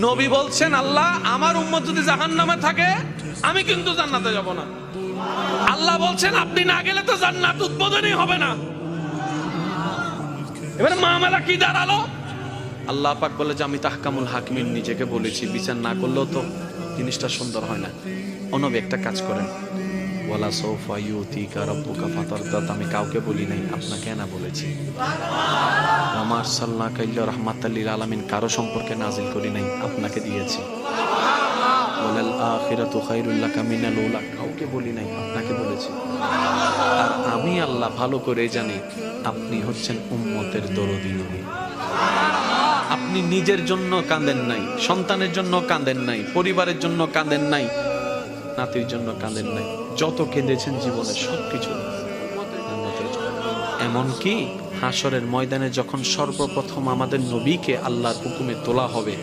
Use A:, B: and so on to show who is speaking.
A: নবী বলছেন, আল্লাহ আমার উম্মত যদি জাহান্নামে থাকে আমি কিন্তু জান্নাতে যাব না। আল্লাহ বলছেন আপনি না গেলে তো জান্নাত উদ্বোধনই হবে না। এবারে মামলা কি দাঁড়ালো? আল্লাহ পাক বলে যে আমি তাহকামুল হাকিমিন নিজেকে বলেছি, বিচার না করলেও তো জিনিসটা সুন্দর হয় না। ও নবী একটা কাজ করেন, ওয়ালা সাউফা ইউতিকা রাব্বুকা ফাতারদা, আমি কাউকে বলি নাই, আপনাকে না বলেছি। ওয়া মা আরসালনাকা ইল্লা রাহমাতাল লিল আলামিন, কারো সম্পর্কে নাজিল করি নাই, আপনাকে দিয়েছি। ওয়ালাল আখিরাতু খায়রুল লাকা মিনাল উলা, কাউকে বলি নাই, আপনাকে বলেছি। আর আমি আল্লাহ ভালো করে জানি আপনি হচ্ছেন উম্মতের দরদী নবী। আপনি নিজের জন্য কাঁদেন নাই, সন্তানের জন্য কাঁদেন নাই, পরিবারের জন্য কাঁদেন নাই, নাতির জন্য কাঁদেন নাই, যত কেঁদেছেন জীবনে সবকিছু উম্মতের জন্য। এমনকি হাসরের ময়দানে যখন সর্বপ্রথম আমাদের নবীকে আল্লাহর হুকুমে তোলা হবে,